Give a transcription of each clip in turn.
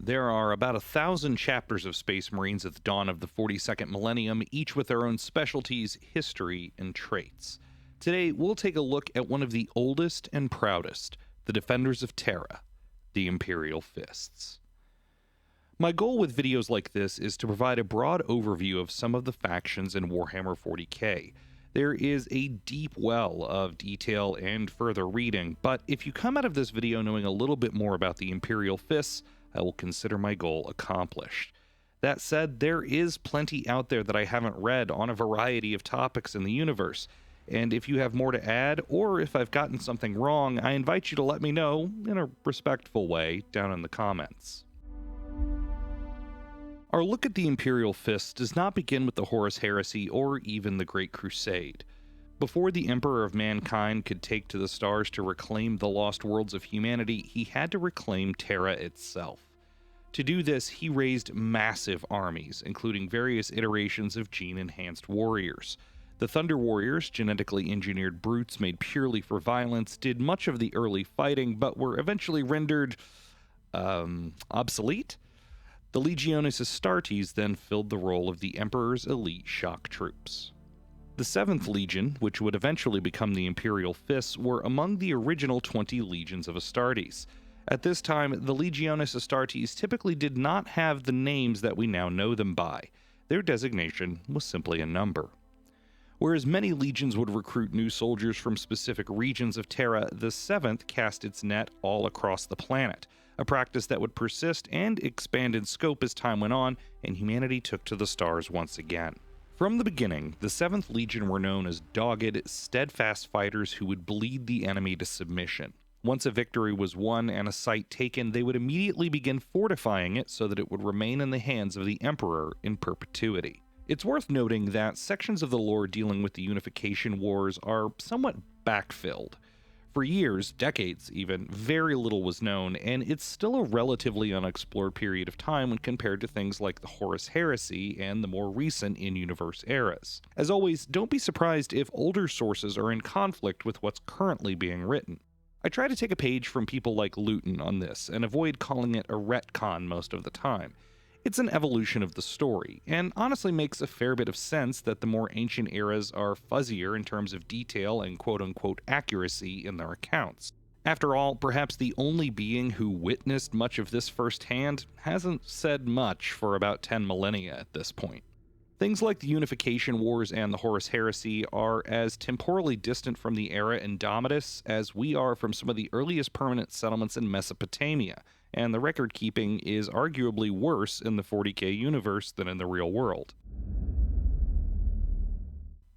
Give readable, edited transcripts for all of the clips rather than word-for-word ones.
There are about 1,000 chapters of Space Marines at the dawn of the 42nd millennium, each with their own specialties, history, and traits. Today, we'll take a look at one of the oldest and proudest, the defenders of Terra, the Imperial Fists. My goal with videos like this is to provide a broad overview of some of the factions in Warhammer 40k. There is a deep well of detail and further reading, but if you come out of this video knowing a little bit more about the Imperial Fists, I will consider my goal accomplished. That said, there is plenty out there that I haven't read on a variety of topics in the universe, and if you have more to add, or if I've gotten something wrong, I invite you to let me know, in a respectful way, down in the comments. Our look at the Imperial Fists does not begin with the Horus Heresy or even the Great Crusade. Before the Emperor of Mankind could take to the stars to reclaim the lost worlds of humanity, he had to reclaim Terra itself. To do this, he raised massive armies, including various iterations of gene-enhanced warriors. The Thunder Warriors, genetically engineered brutes made purely for violence, did much of the early fighting, but were eventually rendered, obsolete? The Legiones Astartes then filled the role of the Emperor's elite shock troops. The 7th Legion, which would eventually become the Imperial Fists, were among the original 20 legions of Astartes. At this time, the Legiones Astartes typically did not have the names that we now know them by. Their designation was simply a number. Whereas many legions would recruit new soldiers from specific regions of Terra, the 7th cast its net all across the planet, a practice that would persist and expand in scope as time went on and humanity took to the stars once again. From the beginning, the 7th Legion were known as dogged, steadfast fighters who would bleed the enemy to submission. Once a victory was won and a site taken, they would immediately begin fortifying it so that it would remain in the hands of the Emperor in perpetuity. It's worth noting that sections of the lore dealing with the Unification Wars are somewhat backfilled. For years, decades even, very little was known, and it's still a relatively unexplored period of time when compared to things like the Horus Heresy and the more recent in-universe eras. As always, don't be surprised if older sources are in conflict with what's currently being written. I try to take a page from people like Luton on this, and avoid calling it a retcon most of the time. It's an evolution of the story, and honestly makes a fair bit of sense that the more ancient eras are fuzzier in terms of detail and quote-unquote accuracy in their accounts. After all, perhaps the only being who witnessed much of this firsthand hasn't said much for about 10 millennia at this point. Things like the Unification Wars and the Horus Heresy are as temporally distant from the era Indomitus as we are from some of the earliest permanent settlements in Mesopotamia, and the record-keeping is arguably worse in the 40k universe than in the real world.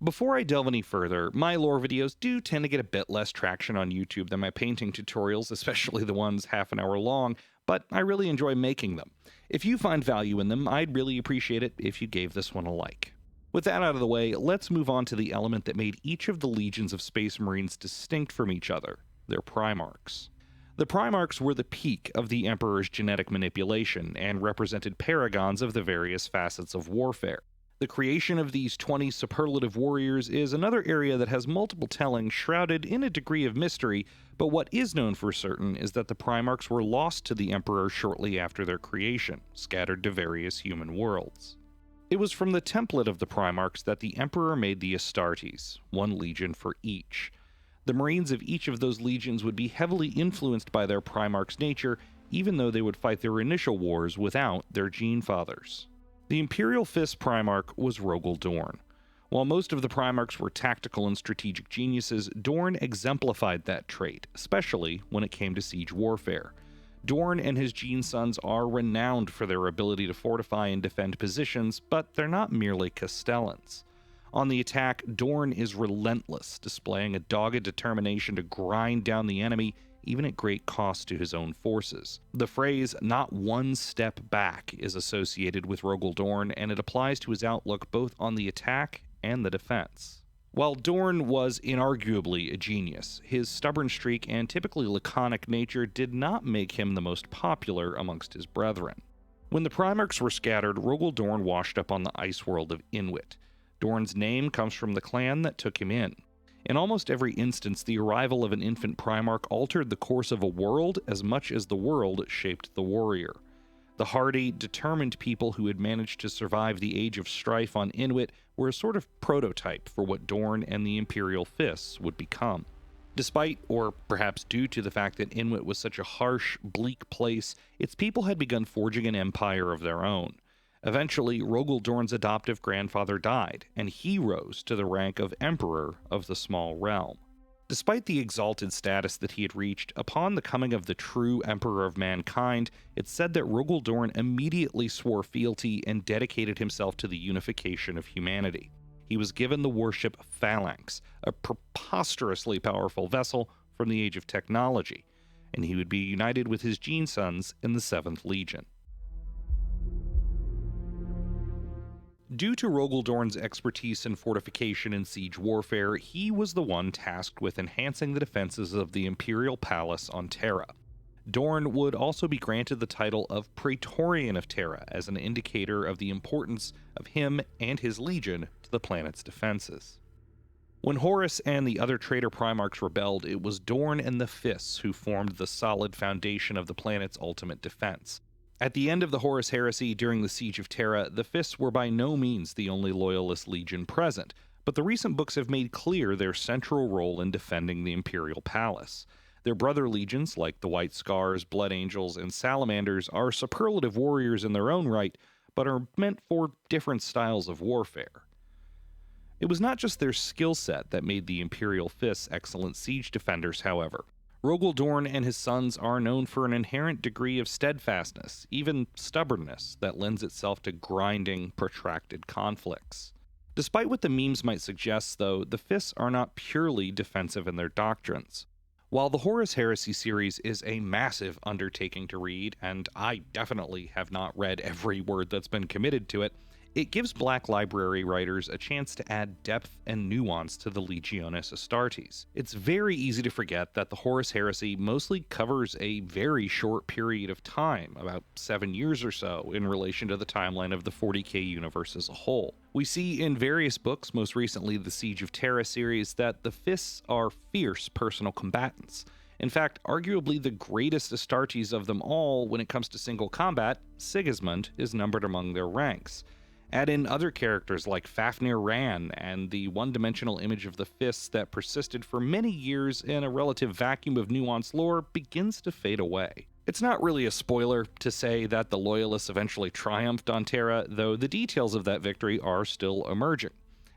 Before I delve any further, my lore videos do tend to get a bit less traction on YouTube than my painting tutorials, especially the ones half an hour long, but I really enjoy making them. If you find value in them, I'd really appreciate it if you gave this one a like. With that out of the way, let's move on to the element that made each of the legions of Space Marines distinct from each other, their Primarchs. The Primarchs were the peak of the Emperor's genetic manipulation, and represented paragons of the various facets of warfare. The creation of these 20 superlative warriors is another area that has multiple tellings shrouded in a degree of mystery, but what is known for certain is that the Primarchs were lost to the Emperor shortly after their creation, scattered to various human worlds. It was from the template of the Primarchs that the Emperor made the Astartes, one legion for each. The Marines of each of those legions would be heavily influenced by their Primarch's nature, even though they would fight their initial wars without their gene fathers. The Imperial Fist Primarch was Rogal Dorn. While most of the Primarchs were tactical and strategic geniuses, Dorn exemplified that trait, especially when it came to siege warfare. Dorn and his gene sons are renowned for their ability to fortify and defend positions, but they're not merely Castellans. On the attack, Dorn is relentless, displaying a dogged determination to grind down the enemy, even at great cost to his own forces. The phrase, "not one step back," is associated with Rogal Dorn, and it applies to his outlook both on the attack and the defense. While Dorn was inarguably a genius, his stubborn streak and typically laconic nature did not make him the most popular amongst his brethren. When the Primarchs were scattered, Rogal Dorn washed up on the ice world of Inuit. Dorn's name comes from the clan that took him in. In almost every instance, the arrival of an infant Primarch altered the course of a world as much as the world shaped the warrior. The hardy, determined people who had managed to survive the age of strife on Inuit were a sort of prototype for what Dorn and the Imperial Fists would become. Despite, or perhaps due to the fact that Inuit was such a harsh, bleak place, its people had begun forging an empire of their own. Eventually, Rogal Dorn's adoptive grandfather died, and he rose to the rank of Emperor of the small realm. Despite the exalted status that he had reached, upon the coming of the true Emperor of Mankind, it's said that Rogal Dorn immediately swore fealty and dedicated himself to the unification of humanity. He was given the worship Phalanx, a preposterously powerful vessel from the Age of Technology, and he would be united with his gene sons in the 7th Legion. Due to Rogal Dorn's expertise in fortification and siege warfare, he was the one tasked with enhancing the defenses of the Imperial Palace on Terra. Dorn would also be granted the title of Praetorian of Terra as an indicator of the importance of him and his legion to the planet's defenses. When Horus and the other traitor Primarchs rebelled, it was Dorn and the Fists who formed the solid foundation of the planet's ultimate defense. At the end of the Horus Heresy during the Siege of Terra, the Fists were by no means the only loyalist legion present, but the recent books have made clear their central role in defending the Imperial Palace. Their brother legions, like the White Scars, Blood Angels, and Salamanders, are superlative warriors in their own right, but are meant for different styles of warfare. It was not just their skill set that made the Imperial Fists excellent siege defenders, however. Rogal Dorn and his sons are known for an inherent degree of steadfastness, even stubbornness, that lends itself to grinding, protracted conflicts. Despite what the memes might suggest, though, the Fists are not purely defensive in their doctrines. While the Horus Heresy series is a massive undertaking to read, and I definitely have not read every word that's been committed to it, it gives Black Library writers a chance to add depth and nuance to the Legiones Astartes. It's very easy to forget that the Horus Heresy mostly covers a very short period of time, about 7 years or so, in relation to the timeline of the 40k universe as a whole. We see in various books, most recently the Siege of Terra series, that the Fists are fierce personal combatants. In fact, arguably the greatest Astartes of them all when it comes to single combat, Sigismund, is numbered among their ranks. Add in other characters like Fafnir Ran, and the one-dimensional image of the Fists that persisted for many years in a relative vacuum of nuanced lore begins to fade away. It's not really a spoiler to say that the Loyalists eventually triumphed on Terra, though the details of that victory are still emerging.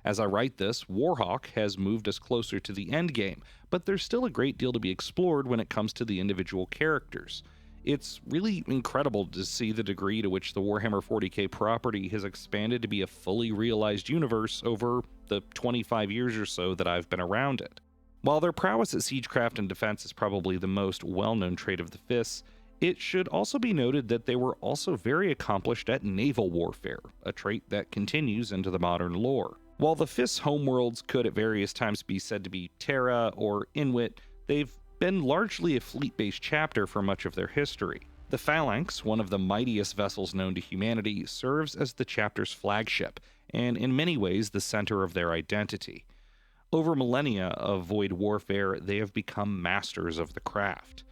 As I write this, Warhawk has moved us closer to the endgame, but there's still a great deal to be explored when it comes to the individual characters. It's really incredible to see the degree to which the Warhammer 40k property has expanded to be a fully realized universe over the 25 years or so that I've been around it. While their prowess at siegecraft and defense is probably the most well-known trait of the Fists, it should also be noted that they were also very accomplished at naval warfare, a trait that continues into the modern lore. While the Fists' homeworlds could at various times be said to be Terra or Inuit, they've been largely a fleet-based chapter for much of their history. The Phalanx, one of the mightiest vessels known to humanity, serves as the chapter's flagship, and in many ways the center of their identity. Over millennia of void warfare, they have become masters of the craft.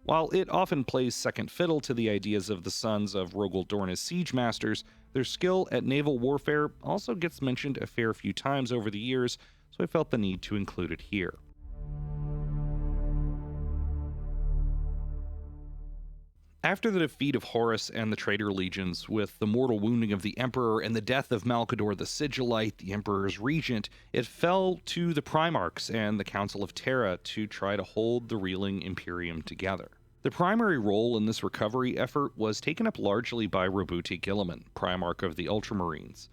While it often plays second fiddle to the ideas of the sons of Rogal Dorn as siege masters, their skill at naval warfare also gets mentioned a fair few times over the years, so I felt the need to include it here. After the defeat of Horus and the traitor legions, with the mortal wounding of the Emperor and the death of Malcador the Sigillite, the Emperor's regent, it fell to the Primarchs and the Council of Terra to try to hold the reeling Imperium together. The primary role in this recovery effort was taken up largely by Roboute Guilliman, Primarch of the Ultramarines.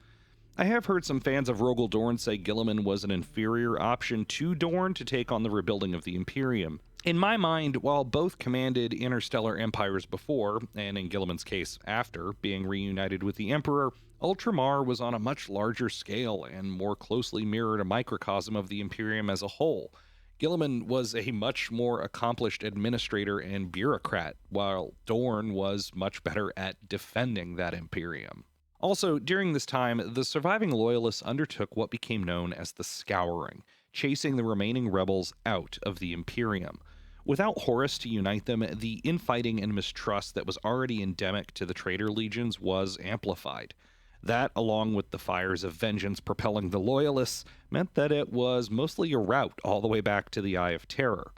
I have heard some fans of Rogal Dorn say Guilliman was an inferior option to Dorn to take on the rebuilding of the Imperium. In my mind, while both commanded interstellar empires before, and in Guilliman's case after, being reunited with the Emperor, Ultramar was on a much larger scale and more closely mirrored a microcosm of the Imperium as a whole. Guilliman was a much more accomplished administrator and bureaucrat, while Dorn was much better at defending that Imperium. Also, during this time, the surviving Loyalists undertook what became known as the Scouring, chasing the remaining rebels out of the Imperium. Without Horus to unite them, the infighting and mistrust that was already endemic to the traitor legions was amplified. That, along with the fires of vengeance propelling the Loyalists, meant that it was mostly a rout all the way back to the Eye of Terror.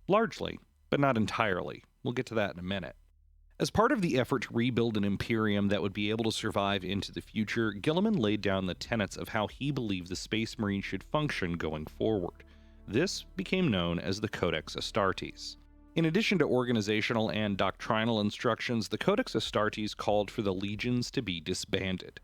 Largely, but not entirely. We'll get to that in a minute. As part of the effort to rebuild an Imperium that would be able to survive into the future, Guilliman laid down the tenets of how he believed the Space Marine should function going forward. This became known as the Codex Astartes. In addition to organizational and doctrinal instructions, the Codex Astartes called for the legions to be disbanded.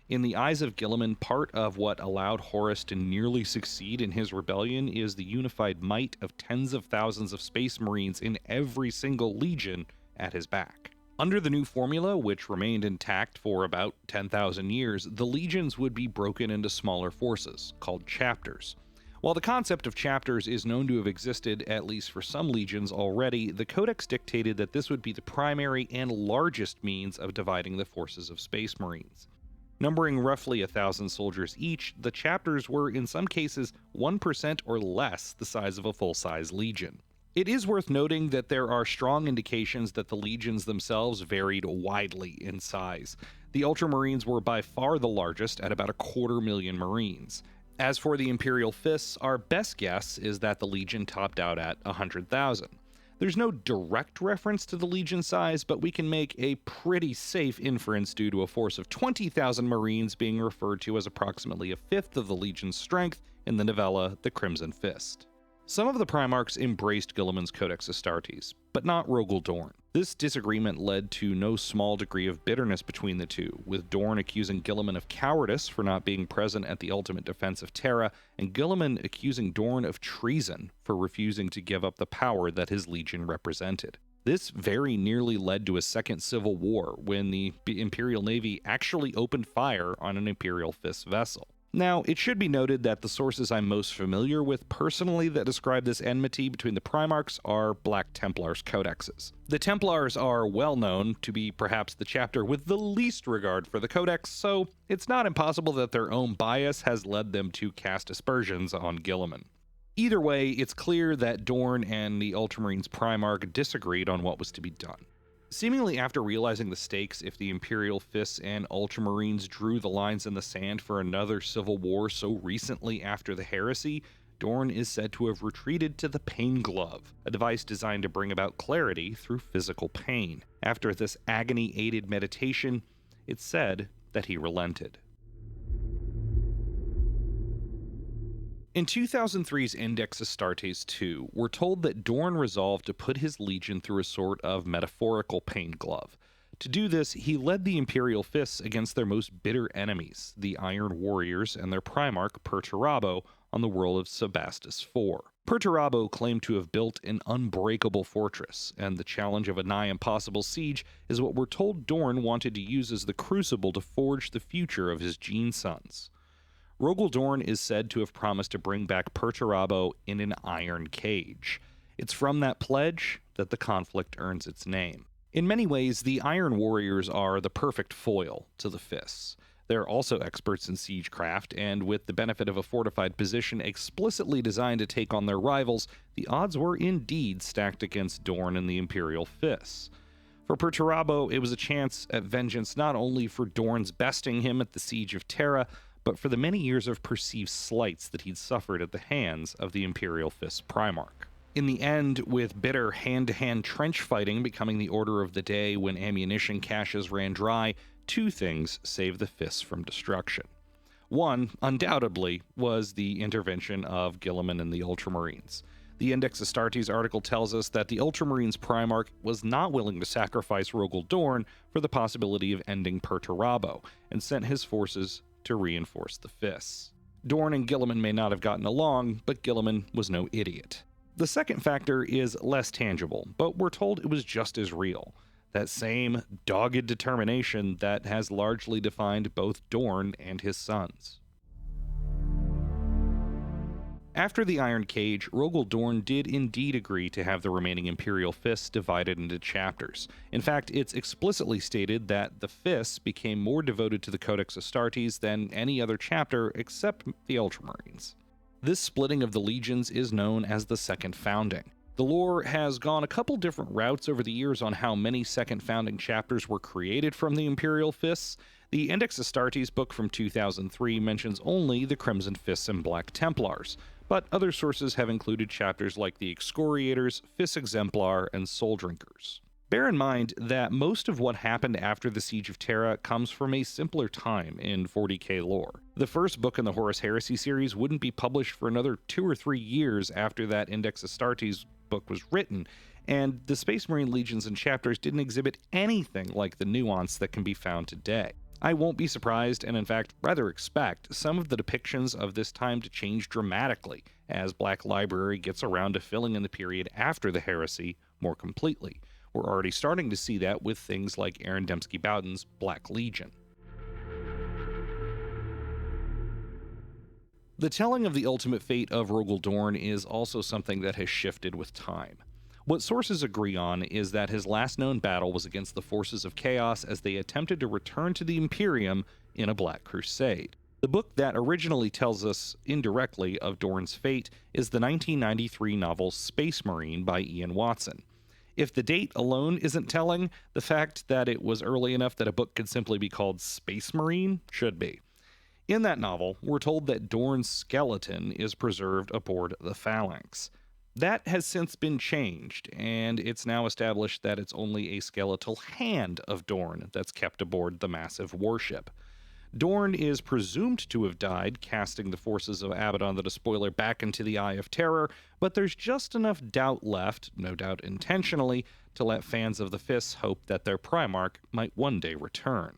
In the eyes of Guilliman, part of what allowed Horus to nearly succeed in his rebellion is the unified might of tens of thousands of Space Marines in every single legion at his back. Under the new formula, which remained intact for about 10,000 years, the legions would be broken into smaller forces, called chapters. While the concept of chapters is known to have existed, at least for some legions already, the Codex dictated that this would be the primary and largest means of dividing the forces of Space Marines. Numbering roughly 1,000 soldiers each, the chapters were in some cases 1% or less the size of a full-size legion. It is worth noting that there are strong indications that the legions themselves varied widely in size. The Ultramarines were by far the largest at about 250,000 Marines. As for the Imperial Fists, our best guess is that the Legion topped out at 100,000. There's no direct reference to the Legion size, but we can make a pretty safe inference due to a force of 20,000 Marines being referred to as approximately a fifth of the Legion's strength in the novella The Crimson Fist. Some of the Primarchs embraced Guilliman's Codex Astartes, but not Rogal Dorn. This disagreement led to no small degree of bitterness between the two, with Dorn accusing Guilliman of cowardice for not being present at the ultimate defense of Terra, and Guilliman accusing Dorn of treason for refusing to give up the power that his legion represented. This very nearly led to a second civil war, when the Imperial Navy actually opened fire on an Imperial Fist vessel. Now, it should be noted that the sources I'm most familiar with personally that describe this enmity between the Primarchs are Black Templars codexes. The Templars are well known to be perhaps the chapter with the least regard for the Codex, so it's not impossible that their own bias has led them to cast aspersions on Guilliman. Either way, it's clear that Dorn and the Ultramarines Primarch disagreed on what was to be done. Seemingly after realizing the stakes if the Imperial Fists and Ultramarines drew the lines in the sand for another civil war so recently after the heresy, Dorn is said to have retreated to the Pain Glove, a device designed to bring about clarity through physical pain. After this agony-aided meditation, it's said that he relented. In 2003's Index Astartes II, we're told that Dorn resolved to put his legion through a sort of metaphorical pain glove. To do this, he led the Imperial Fists against their most bitter enemies, the Iron Warriors and their Primarch Perturabo, on the world of Sebastus IV. Perturabo claimed to have built an unbreakable fortress, and the challenge of a nigh impossible siege is what we're told Dorn wanted to use as the crucible to forge the future of his gene sons. Rogal Dorn is said to have promised to bring back Perturabo in an iron cage. It's from that pledge that the conflict earns its name. In many ways, the Iron Warriors are the perfect foil to the Fists. They're also experts in siegecraft, and with the benefit of a fortified position explicitly designed to take on their rivals, the odds were indeed stacked against Dorn and the Imperial Fists. For Perturabo, it was a chance at vengeance not only for Dorn's besting him at the Siege of Terra, but for the many years of perceived slights that he'd suffered at the hands of the Imperial Fist Primarch. In the end, with bitter hand-to-hand trench fighting becoming the order of the day when ammunition caches ran dry, two things saved the Fists from destruction. One, undoubtedly, was the intervention of Guilliman and the Ultramarines. The Index Astartes article tells us that the Ultramarines Primarch was not willing to sacrifice Rogal Dorn for the possibility of ending Perturabo, and sent his forces to reinforce the Fists. Dorn and Guilliman may not have gotten along, but Guilliman was no idiot. The second factor is less tangible, but we're told it was just as real. That same dogged determination that has largely defined both Dorn and his sons. After the Iron Cage, Rogal Dorn did indeed agree to have the remaining Imperial Fists divided into chapters. In fact, it's explicitly stated that the Fists became more devoted to the Codex Astartes than any other chapter except the Ultramarines. This splitting of the legions is known as the Second Founding. The lore has gone a couple different routes over the years on how many second founding chapters were created from the Imperial Fists. The Index Astartes book from 2003 mentions only the Crimson Fists and Black Templars, but other sources have included chapters like the Excoriators, Fist Exemplar, and Soul Drinkers. Bear in mind that most of what happened after the Siege of Terra comes from a simpler time in 40k lore. The first book in the Horus Heresy series wouldn't be published for another 2 or 3 years after that Index Astartes book was written, and the Space Marine legions and chapters didn't exhibit anything like the nuance that can be found today. I won't be surprised, and in fact rather expect, some of the depictions of this time to change dramatically as Black Library gets around to filling in the period after the Heresy more completely. We're already starting to see that with things like Aaron Dembski-Bowden's Black Legion. The telling of the ultimate fate of Rogal Dorn is also something that has shifted with time. What sources agree on is that his last known battle was against the forces of Chaos as they attempted to return to the Imperium in a Black Crusade. The book that originally tells us indirectly of Dorn's fate is the 1993 novel Space Marine by Ian Watson. If the date alone isn't telling, the fact that it was early enough that a book could simply be called Space Marine should be. In that novel, we're told that Dorn's skeleton is preserved aboard the Phalanx. That has since been changed, and it's now established that it's only a skeletal hand of Dorn that's kept aboard the massive warship. Dorn is presumed to have died, casting the forces of Abaddon the Despoiler back into the Eye of Terror, but there's just enough doubt left, no doubt intentionally, to let fans of the Fists hope that their Primarch might one day return.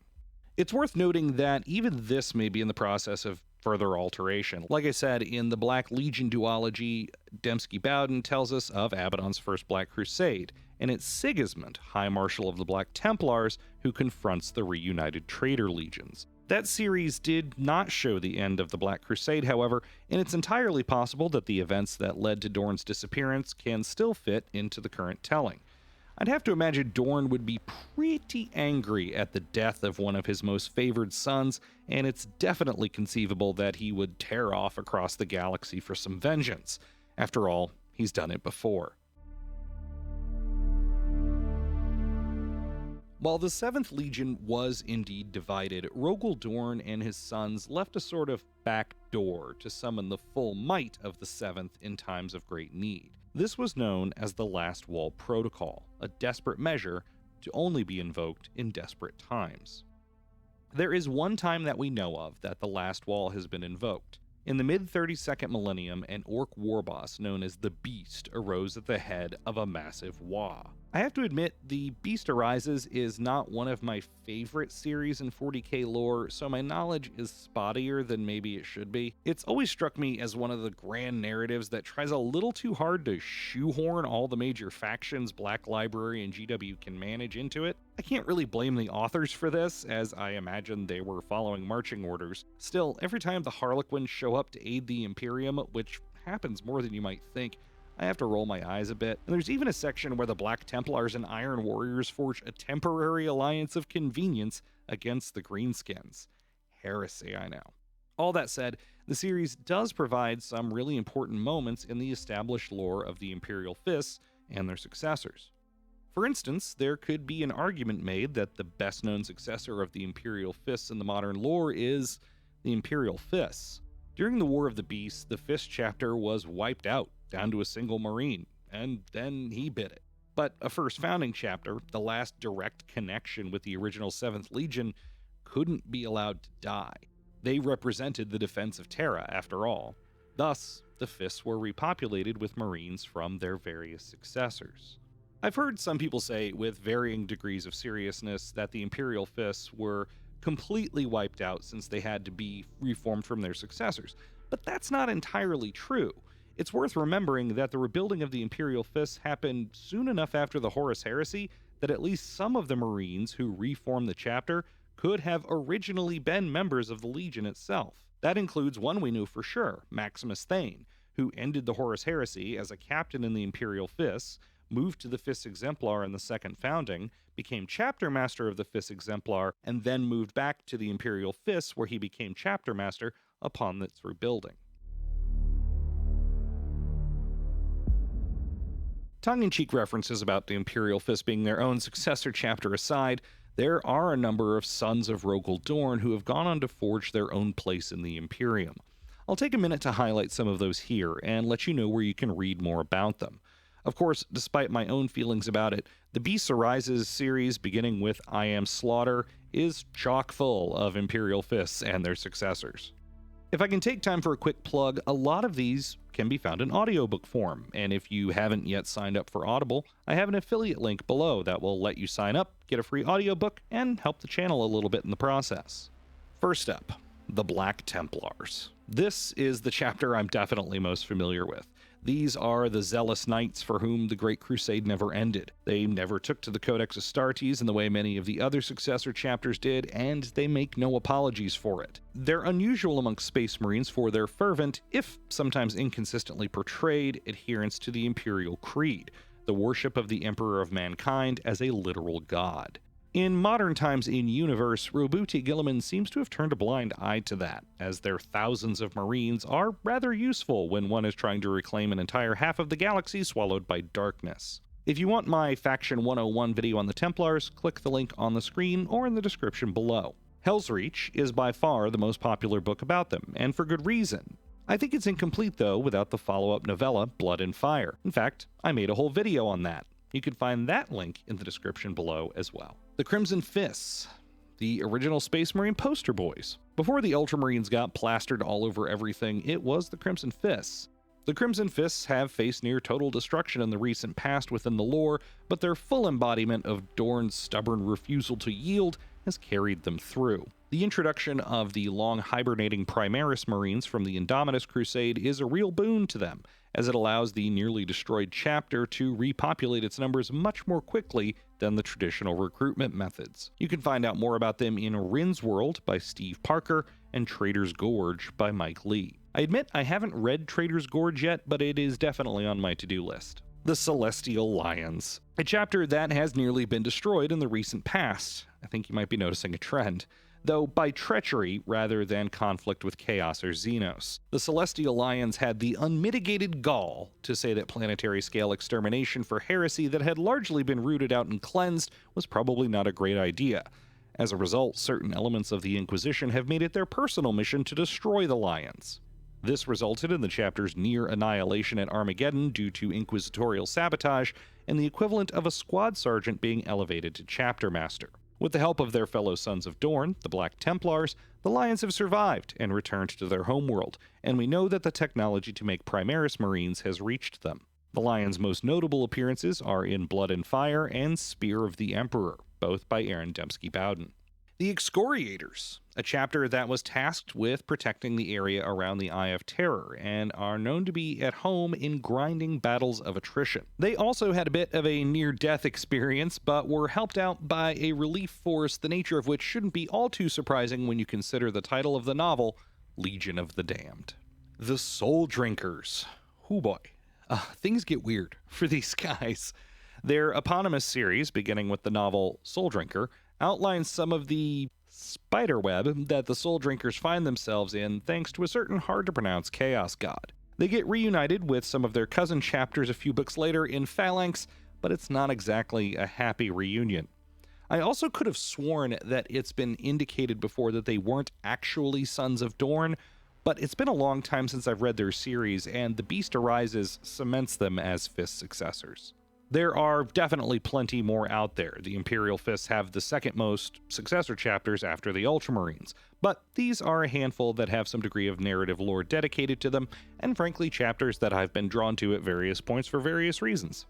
It's worth noting that even this may be in the process of further alteration. Like I said, in the Black Legion duology, Dembski-Bowden tells us of Abaddon's first Black Crusade, and it's Sigismund, High Marshal of the Black Templars, who confronts the reunited traitor legions. That series did not show the end of the Black Crusade, however, and it's entirely possible that the events that led to Dorn's disappearance can still fit into the current telling. I'd have to imagine Dorn would be pretty angry at the death of one of his most favored sons, and it's definitely conceivable that he would tear off across the galaxy for some vengeance. After all, he's done it before. While the 7th Legion was indeed divided, Rogal Dorn and his sons left a sort of back door to summon the full might of the 7th in times of great need. This was known as the Last Wall Protocol, a desperate measure to only be invoked in desperate times. There is one time that we know of that the Last Wall has been invoked. In the mid-32nd millennium, an orc warboss known as the Beast arose at the head of a massive Waaagh. I have to admit, the Beast Arises is not one of my favorite series in 40k lore, so my knowledge is spottier than maybe it should be. It's always struck me as one of the grand narratives that tries a little too hard to shoehorn all the major factions Black Library and GW can manage into it. I can't really blame the authors for this, as I imagine they were following marching orders. Still, every time the Harlequins show up to aid the Imperium, which happens more than you might think, I have to roll my eyes a bit. And there's even a section where the Black Templars and Iron Warriors forge a temporary alliance of convenience against the Greenskins. Heresy, I know. All that said, the series does provide some really important moments in the established lore of the Imperial Fists and their successors. For instance, there could be an argument made that the best-known successor of the Imperial Fists in the modern lore is the Imperial Fists. During the War of the Beasts, the Fist chapter was wiped out, down to a single Marine, and then he bit it. But a first founding chapter, the last direct connection with the original 7th Legion, couldn't be allowed to die. They represented the defense of Terra, after all. Thus, the Fists were repopulated with Marines from their various successors. I've heard some people say, with varying degrees of seriousness, that the Imperial Fists were completely wiped out since they had to be reformed from their successors, but that's not entirely true. It's worth remembering that the rebuilding of the Imperial Fists happened soon enough after the Horus Heresy that at least some of the Marines who reformed the chapter could have originally been members of the Legion itself. That includes one we knew for sure, Maximus Thane, who ended the Horus Heresy as a captain in the Imperial Fists, moved to the Fist Exemplar in the second founding, became chapter master of the Fist Exemplar, and then moved back to the Imperial Fists where he became chapter master upon its rebuilding. Tongue-in-cheek references about the Imperial Fists being their own successor chapter aside, there are a number of sons of Rogal Dorn who have gone on to forge their own place in the Imperium. I'll take a minute to highlight some of those here and let you know where you can read more about them. Of course, despite my own feelings about it, the Beasts Arises series, beginning with I Am Slaughter, is chock full of Imperial Fists and their successors. If I can take time for a quick plug, a lot of these can be found in audiobook form, and if you haven't yet signed up for Audible, I have an affiliate link below that will let you sign up, get a free audiobook, and help the channel a little bit in the process. First up, the Black Templars. This is the chapter I'm definitely most familiar with. These are the zealous knights for whom the Great Crusade never ended. They never took to the Codex Astartes in the way many of the other successor chapters did, and they make no apologies for it. They're unusual amongst Space Marines for their fervent, if sometimes inconsistently portrayed, adherence to the Imperial Creed, the worship of the Emperor of Mankind as a literal god. In modern times in universe, Roboute Guilliman seems to have turned a blind eye to that, as their thousands of Marines are rather useful when one is trying to reclaim an entire half of the galaxy swallowed by darkness. If you want my Faction 101 video on the Templars, click the link on the screen or in the description below. Hell's Reach is by far the most popular book about them, and for good reason. I think it's incomplete though without the follow-up novella, Blood and Fire. In fact, I made a whole video on that. You can find that link in the description below as well. The Crimson Fists, the original Space Marine poster boys. Before the Ultramarines got plastered all over everything, it was the Crimson Fists. The Crimson Fists have faced near total destruction in the recent past within the lore, but their full embodiment of Dorn's stubborn refusal to yield has carried them through. The introduction of the long hibernating Primaris Marines from the Indomitus Crusade is a real boon to them, as it allows the nearly destroyed chapter to repopulate its numbers much more quickly than the traditional recruitment methods. You can find out more about them in Rin's World by Steve Parker and Trader's Gorge by Mike Lee. I admit I haven't read Trader's Gorge yet, but it is definitely on my to-do list. The Celestial Lions, a chapter that has nearly been destroyed in the recent past. I think you might be noticing a trend, though by treachery rather than conflict with Chaos or Xenos. The Celestial Lions had the unmitigated gall to say that planetary scale extermination for heresy that had largely been rooted out and cleansed was probably not a great idea. As a result, certain elements of the Inquisition have made it their personal mission to destroy the Lions. This resulted in the chapter's near annihilation at Armageddon due to inquisitorial sabotage and the equivalent of a squad sergeant being elevated to chapter master. With the help of their fellow Sons of Dorn, the Black Templars, the Lions have survived and returned to their homeworld, and we know that the technology to make Primaris Marines has reached them. The Lions' most notable appearances are in Blood and Fire and Spear of the Emperor, both by Aaron Dembski Bowden. The Excoriators, a chapter that was tasked with protecting the area around the Eye of Terror and are known to be at home in grinding battles of attrition. They also had a bit of a near-death experience, but were helped out by a relief force, the nature of which shouldn't be all too surprising when you consider the title of the novel, Legion of the Damned. The Soul Drinkers. Oh boy. Things get weird for these guys. Their eponymous series, beginning with the novel Soul Drinker, outlines some of the spiderweb that the Soul Drinkers find themselves in thanks to a certain hard-to-pronounce chaos god. They get reunited with some of their cousin chapters a few books later in Phalanx, but it's not exactly a happy reunion. I also could have sworn that it's been indicated before that they weren't actually Sons of Dorn, but it's been a long time since I've read their series, and The Beast Arises cements them as Fist successors. There are definitely plenty more out there. The Imperial Fists have the second most successor chapters after the Ultramarines, but these are a handful that have some degree of narrative lore dedicated to them, and frankly chapters that I've been drawn to at various points for various reasons.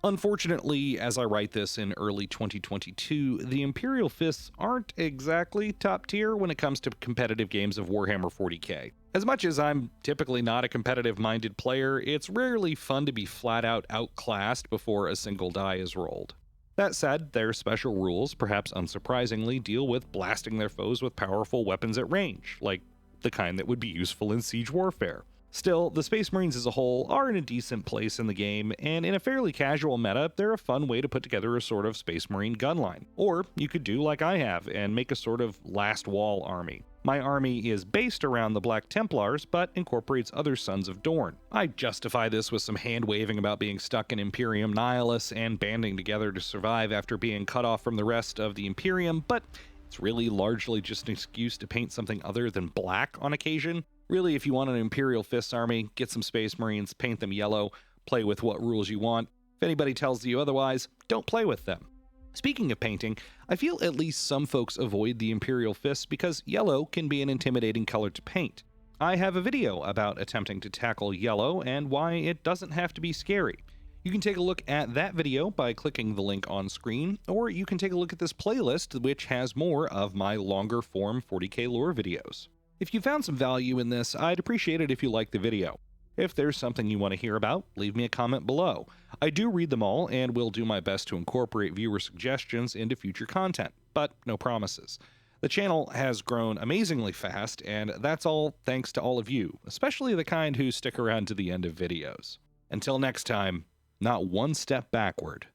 Unfortunately, as I write this in early 2022, the Imperial Fists aren't exactly top tier when it comes to competitive games of Warhammer 40k. As much as I'm typically not a competitive-minded player, it's rarely fun to be flat-out outclassed before a single die is rolled. That said, their special rules, perhaps unsurprisingly, deal with blasting their foes with powerful weapons at range, like the kind that would be useful in siege warfare. Still, the Space Marines as a whole are in a decent place in the game, and in a fairly casual meta, they're a fun way to put together a sort of Space Marine gunline. Or you could do like I have and make a sort of last wall army. My army is based around the Black Templars, but incorporates other Sons of Dorn. I justify this with some hand-waving about being stuck in Imperium Nihilus and banding together to survive after being cut off from the rest of the Imperium, but it's really largely just an excuse to paint something other than black on occasion. Really, if you want an Imperial Fists army, get some Space Marines, paint them yellow, play with what rules you want. If anybody tells you otherwise, don't play with them. Speaking of painting, I feel at least some folks avoid the Imperial Fists because yellow can be an intimidating color to paint. I have a video about attempting to tackle yellow and why it doesn't have to be scary. You can take a look at that video by clicking the link on screen, or you can take a look at this playlist, which has more of my longer form 40k lore videos. If you found some value in this, I'd appreciate it if you liked the video. If there's something you want to hear about, leave me a comment below. I do read them all and will do my best to incorporate viewer suggestions into future content, but no promises. The channel has grown amazingly fast, and that's all thanks to all of you, especially the kind who stick around to the end of videos. Until next time, not one step backward,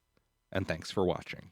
and thanks for watching.